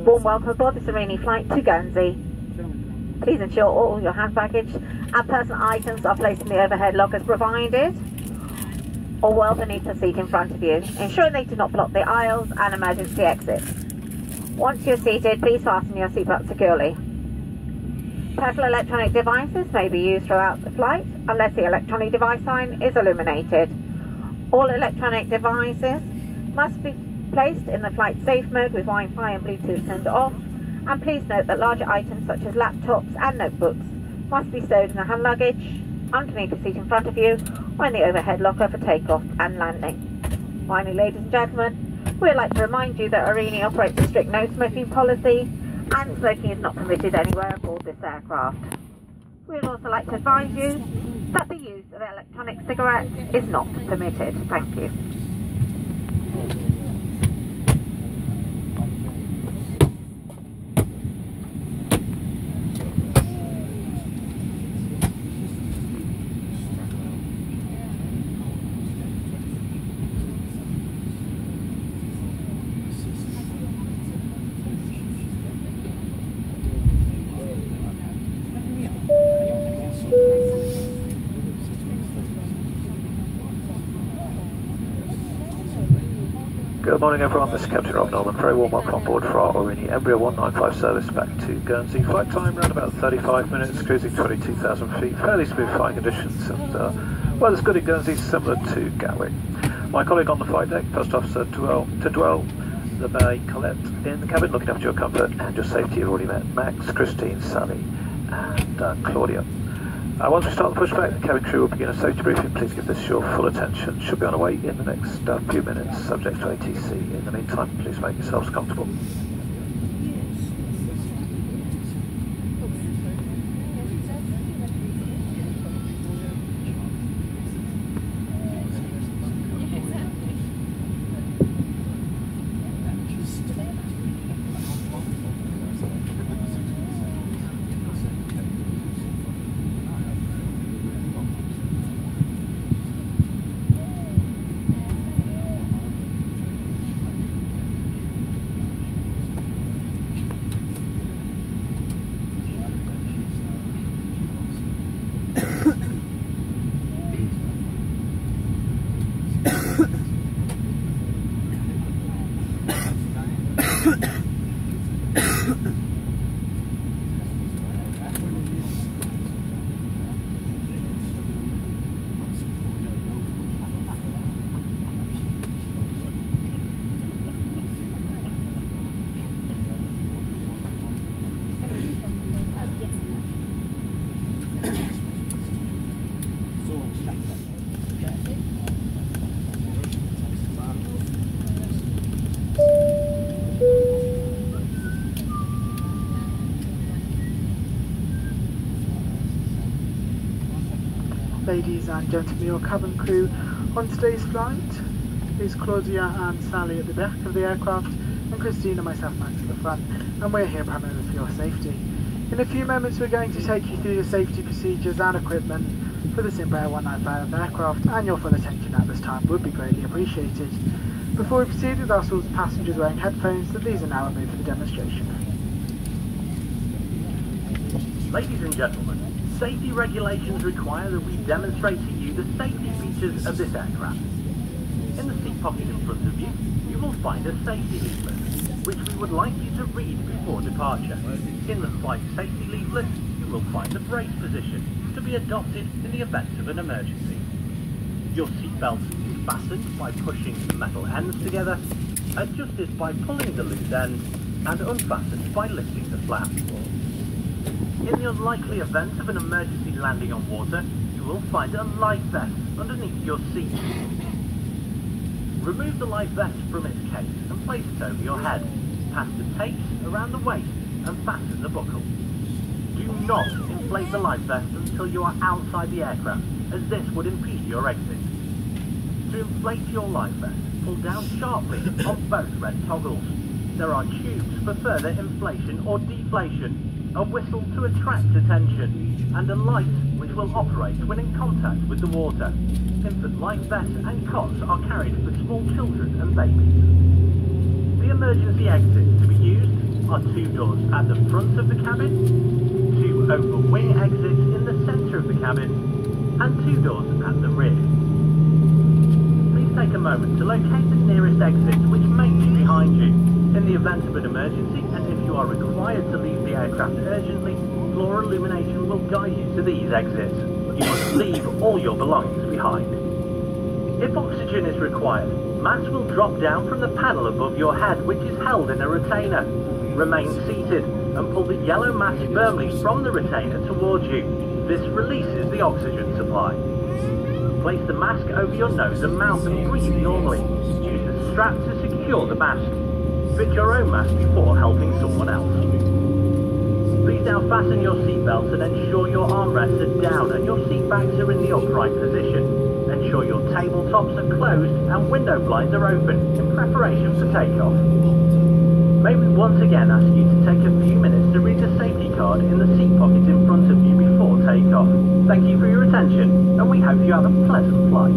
Warm welcome aboard this Aurigny flight to Guernsey. Please ensure all your hand baggage and personal items are placed in the overhead lockers provided or well beneath the seat in front of you, ensuring they do not block the aisles and emergency exits. Once you're seated, please fasten your seatbelt securely. Personal electronic devices may be used throughout the flight unless the electronic device sign is illuminated. All electronic devices must be placed in the flight safe mode with Wi-Fi and Bluetooth turned off, and please note that larger items such as laptops and notebooks must be stowed in the hand luggage, underneath the seat in front of you, or in the overhead locker for takeoff and landing. Finally, ladies and gentlemen, we'd like to remind you that Aurigny operates a strict no smoking policy, and smoking is not permitted anywhere aboard this aircraft. We would also like to advise you that the use of electronic cigarettes is not permitted. Thank you. Good morning everyone, this is Captain Rob Norman. Very warm welcome on board for our Aurigny Embraer 195 service back to Guernsey. Flight time around about 35 minutes, cruising 22,000 feet, fairly smooth flying conditions, and weather's good in Guernsey, similar to Gatwick. My colleague on the flight deck, First Officer Dwell, the Bay Colette in the cabin, looking after your comfort and your safety. You've already met Max, Christine, Sally and Claudia. Once we start the pushback, the cabin crew will begin a safety briefing. Please give this your full attention. Should be on the way in the next few minutes, subject to ATC. In the meantime, please make yourselves comfortable. Ladies and gentlemen, your cabin crew on today's flight is Claudia and Sally at the deck of the aircraft, and Christine and myself, Max, at the front, and we're here primarily for your safety. In a few moments we're going to take you through the safety procedures and equipment for this Embraer 195 aircraft, and your full attention at this time would be greatly appreciated. Before we proceed, we've asked all the passengers wearing headphones that these are now removed for the demonstration. Ladies and gentlemen, safety regulations require that we demonstrate to you the safety features of this aircraft. In the seat pocket in front of you, you will find a safety leaflet, which we would like you to read before departure. In the flight safety leaflet, you will find the brace position to be adopted in the event of an emergency. Your seatbelt is fastened by pushing the metal ends together, adjusted by pulling the loose end, and unfastened by lifting the flap. In the unlikely event of an emergency landing on water, you will find a life vest underneath your seat. Remove the life vest from its case and place it over your head. Pass the tapes around the waist and fasten the buckle. Do not inflate the life vest until you are outside the aircraft, as this would impede your exit. To inflate your life vest, pull down sharply on both red toggles. There are tubes for further inflation or deflation, a whistle to attract attention, and a light which will operate when in contact with the water. Infant life vests and cots are carried for small children and babies. The emergency exit to be used are 2 doors at the front of the cabin, 2 over-wing exits in the centre of the cabin, and 2 doors at the rear. Please take a moment to locate the nearest exit, which may be behind you. In the event of an emergency, and if you are required to leave the aircraft urgently, floor illumination will guide you to these exits. You must leave all your belongings behind. If oxygen is required, masks will drop down from the panel above your head, which is held in a retainer. Remain seated and pull the yellow mask firmly from the retainer towards you. This releases the oxygen supply. Place the mask over your nose and mouth and breathe normally. Use the strap to secure the mask. Fit your own mask before helping someone else. Please now fasten your seatbelts and ensure your armrests are down and your seat backs are in the upright position. Ensure your tabletops are closed and window blinds are open in preparation for takeoff. May we once again ask you to take a few minutes to read the safety card in the seat pocket in front of you before takeoff. Thank you for your attention, and we hope you have a pleasant flight.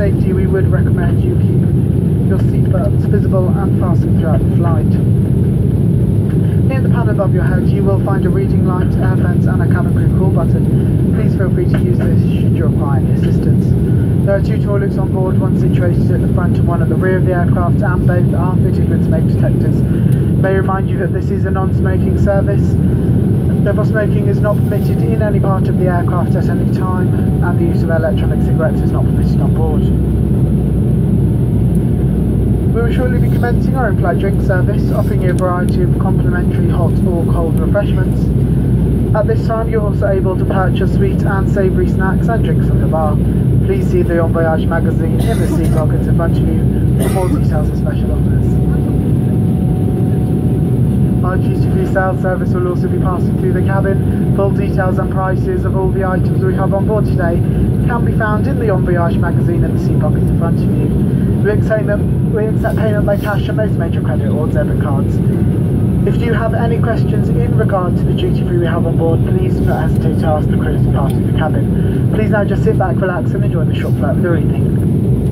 safety, we would recommend you keep your seatbelts visible and fastened throughout the flight. Near the panel above your head, you will find a reading light, air vents and a cabin crew call button. Please feel free to use this should you require any assistance. There are 2 toilets on board, one situated at the front and one at the rear of the aircraft, and both are fitted with smoke detectors. May remind you that this is a non-smoking service. Therefore, smoking is not permitted in any part of the aircraft at any time, and the use of electronic cigarettes is not permitted on board. We will shortly be commencing our in-flight drink service, offering you a variety of complimentary hot or cold refreshments. At this time, you're also able to purchase sweet and savoury snacks and drinks from the bar. Please see the En Voyage magazine in the seat pockets in front of you for more details and special offers. Our duty-free sales service will also be passing through the cabin. Full details and prices of all the items we have on board today can be found in the En Voyage magazine in the seat pockets in front of you. We accept payment by cash and most major credit or debit cards. If you have any questions in regard to the duty-free we have on board, please do not hesitate to ask the crew as we pass through the cabin. Please now just sit back, relax and enjoy the short flight with Aurigny.